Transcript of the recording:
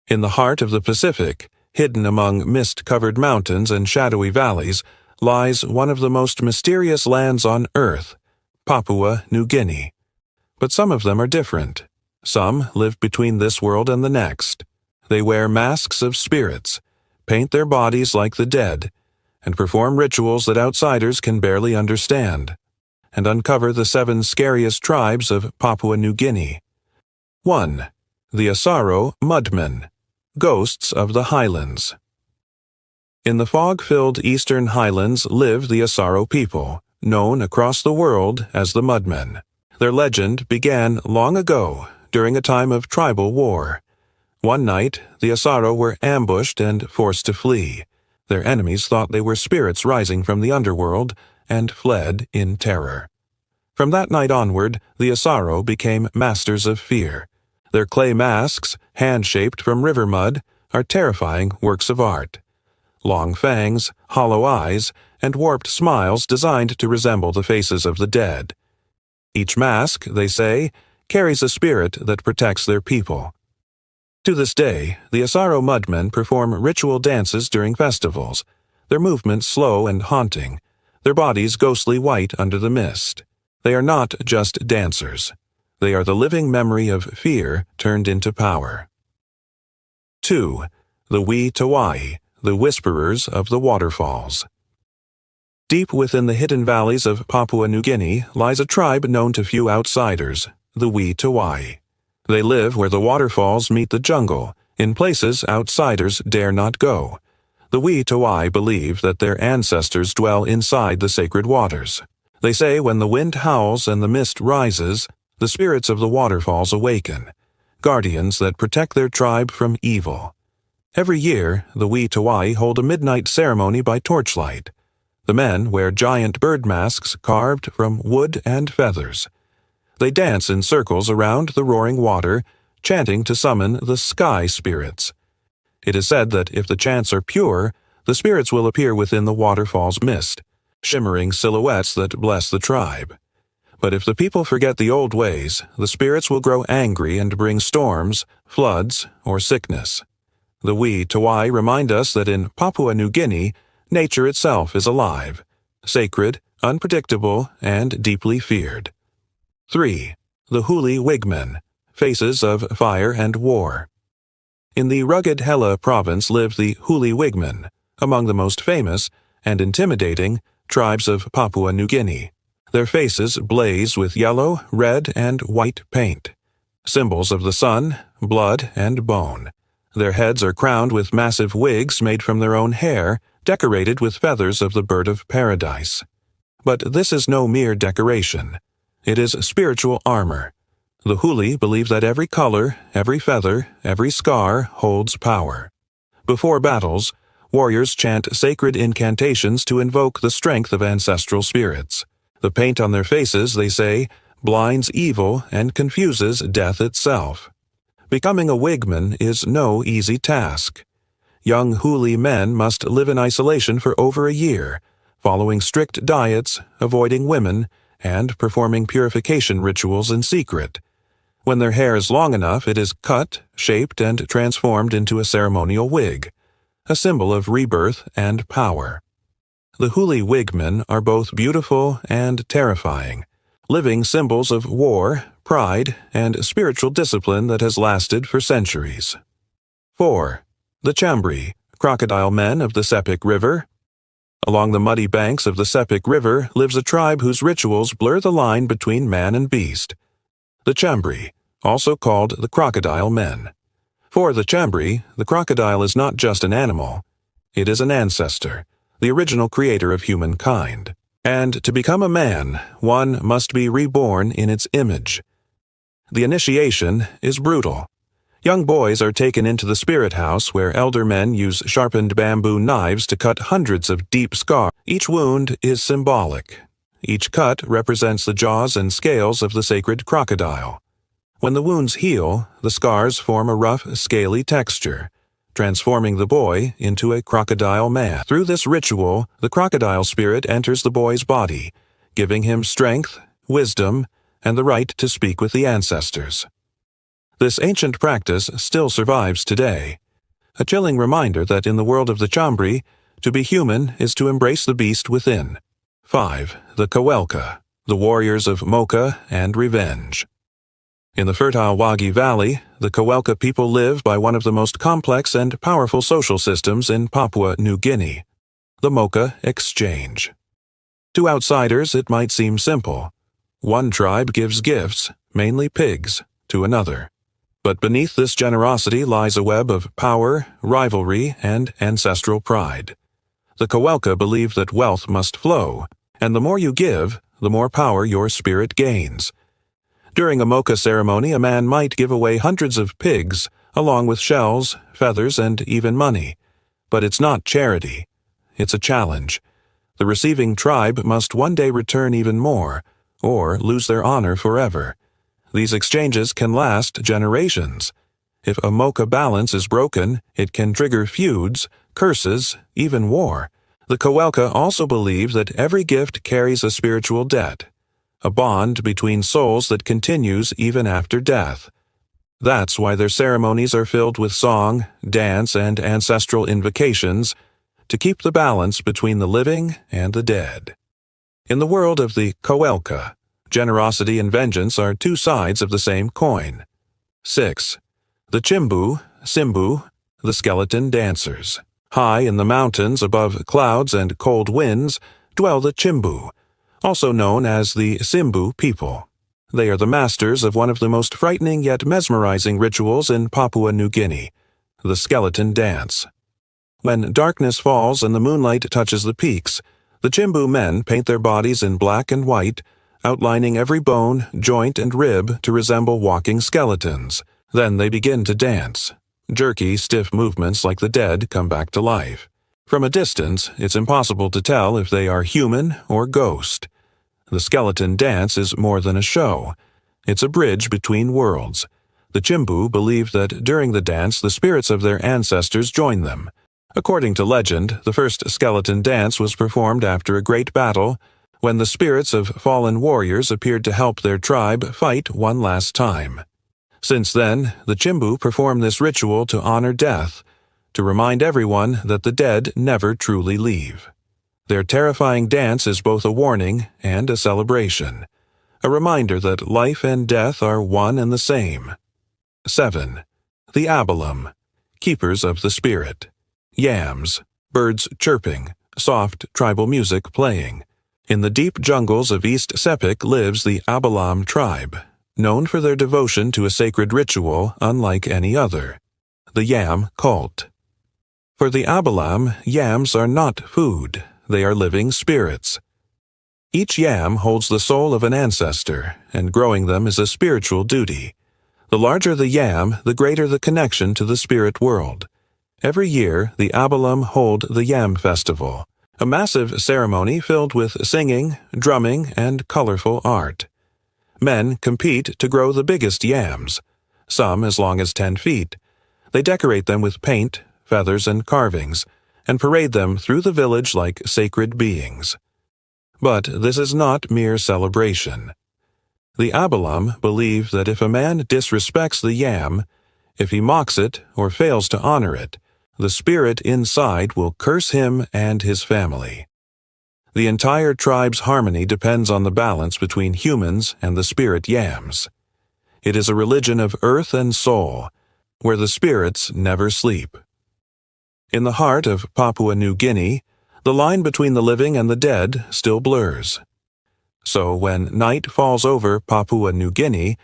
In the heart of the Pacific, hidden among mist-covered mountains and shadowy valleys, lies one of the most mysterious lands on Earth, Papua New Guinea. But some of them are different. Some live between this world and the next. They wear masks of spirits, paint their bodies like the dead, and perform rituals that outsiders can barely understand, and uncover the 7 scariest tribes of Papua New Guinea. 1. The Asaro Mudmen, Ghosts of the Highlands. In the fog-filled Eastern Highlands live the Asaro people, known across the world as the Mudmen. Their legend began long ago, during a time of tribal war. One night, the Asaro were ambushed and forced to flee. Their enemies thought they were spirits rising from the underworld and fled in terror. From that night onward, the Asaro became masters of fear. Their clay masks, hand-shaped from river mud, are terrifying works of art. Long fangs, hollow eyes, and warped smiles designed to resemble the faces of the dead. Each mask, they say, carries a spirit that protects their people. To this day, the Asaro Mudmen perform ritual dances during festivals, their movements slow and haunting, their bodies ghostly white under the mist. They are not just dancers. They are the living memory of fear turned into power. 2. The Witawai, the Whisperers of the Waterfalls. Deep within the hidden valleys of Papua New Guinea lies a tribe known to few outsiders, the Witawai. They live where the waterfalls meet the jungle, in places outsiders dare not go. The Witawai believe that their ancestors dwell inside the sacred waters. They say when the wind howls and the mist rises, the spirits of the waterfalls awaken, guardians that protect their tribe from evil. Every year, the Witawai hold a midnight ceremony by torchlight. The men wear giant bird masks carved from wood and feathers. They dance in circles around the roaring water, chanting to summon the sky spirits. It is said that if the chants are pure, the spirits will appear within the waterfall's mist, shimmering silhouettes that bless the tribe. But if the people forget the old ways, the spirits will grow angry and bring storms, floods, or sickness. The Witawai remind us that in Papua New Guinea, nature itself is alive, sacred, unpredictable, and deeply feared. 3. The Huli Wigmen, Faces of Fire and War. In the rugged Hela Province live the Huli Wigmen, among the most famous and intimidating tribes of Papua New Guinea. Their faces blaze with yellow, red, and white paint, symbols of the sun, blood, and bone. Their heads are crowned with massive wigs made from their own hair, decorated with feathers of the bird of paradise. But this is no mere decoration. It is spiritual armor. The Huli believe that every color, every feather, every scar holds power. Before battles, warriors chant sacred incantations to invoke the strength of ancestral spirits. The paint on their faces, they say, blinds evil and confuses death itself. Becoming a Wigman is no easy task. Young Huli men must live in isolation for over a year, following strict diets, avoiding women, and performing purification rituals in secret. When their hair is long enough, it is cut, shaped, and transformed into a ceremonial wig, a symbol of rebirth and power. The Huli Wigmen are both beautiful and terrifying, living symbols of war, pride, and spiritual discipline that has lasted for centuries. 4. The Chambri, Crocodile Men of the Sepik River. Along the muddy banks of the Sepik River lives a tribe whose rituals blur the line between man and beast. The Chambri, also called the Crocodile Men. For the Chambri, the crocodile is not just an animal. It is an ancestor, the original creator of humankind. And to become a man, one must be reborn in its image. The initiation is brutal. Young boys are taken into the spirit house where elder men use sharpened bamboo knives to cut hundreds of deep scars. Each wound is symbolic. Each cut represents the jaws and scales of the sacred crocodile. When the wounds heal, the scars form a rough, scaly texture, transforming the boy into a crocodile man. Through this ritual, the crocodile spirit enters the boy's body, giving him strength, wisdom, and the right to speak with the ancestors. This ancient practice still survives today. A chilling reminder that in the world of the Chambri, to be human is to embrace the beast within. 5. The Kawelka, the warriors of Mocha and revenge. In the fertile Wagi Valley, the Kawelka people live by one of the most complex and powerful social systems in Papua New Guinea, the Mocha exchange. To outsiders, it might seem simple. One tribe gives gifts, mainly pigs, to another. But beneath this generosity lies a web of power, rivalry, and ancestral pride. The Kawelka believe that wealth must flow, and the more you give, the more power your spirit gains. During a Mocha ceremony, a man might give away hundreds of pigs, along with shells, feathers, and even money. But it's not charity. It's a challenge. The receiving tribe must one day return even more, or lose their honor forever. These exchanges can last generations. If a Mocha balance is broken, it can trigger feuds, curses, even war. The Kawelka also believe that every gift carries a spiritual debt, a bond between souls that continues even after death. That's why their ceremonies are filled with song, dance, and ancestral invocations to keep the balance between the living and the dead. In the world of the Kawelka, generosity and vengeance are two sides of the same coin. 6. The Chimbu, Simbu, the skeleton dancers. High in the mountains above clouds and cold winds dwell the Chimbu, also known as the Simbu people. They are the masters of one of the most frightening yet mesmerizing rituals in Papua New Guinea, the skeleton dance. When darkness falls and the moonlight touches the peaks, the Chimbu men paint their bodies in black and white, outlining every bone, joint, and rib to resemble walking skeletons. Then they begin to dance. Jerky, stiff movements like the dead come back to life. From a distance, it's impossible to tell if they are human or ghost. The skeleton dance is more than a show. It's a bridge between worlds. The Chimbu believe that during the dance the spirits of their ancestors join them. According to legend, the first skeleton dance was performed after a great battle, when the spirits of fallen warriors appeared to help their tribe fight one last time. Since then, the Chimbu perform this ritual to honor death, to remind everyone that the dead never truly leave. Their terrifying dance is both a warning and a celebration, a reminder that life and death are one and the same. 7. The Abalum, keepers of the spirit. Yams, birds chirping, soft tribal music playing. In the deep jungles of East Sepik lives the Abalam tribe, known for their devotion to a sacred ritual unlike any other, the Yam cult. For the Abalam, yams are not food, they are living spirits. Each yam holds the soul of an ancestor, and growing them is a spiritual duty. The larger the yam, the greater the connection to the spirit world. Every year, the Abalam hold the Yam Festival, a massive ceremony filled with singing, drumming, and colorful art. Men compete to grow the biggest yams, some as long as 10 feet. They decorate them with paint, feathers, and carvings, and parade them through the village like sacred beings. But this is not mere celebration. The Abalam believe that if a man disrespects the yam, if he mocks it or fails to honor it, the spirit inside will curse him and his family. The entire tribe's harmony depends on the balance between humans and the spirit yams. It is a religion of earth and soul, where the spirits never sleep. In the heart of Papua New Guinea, the line between the living and the dead still blurs. So when night falls over Papua New Guinea,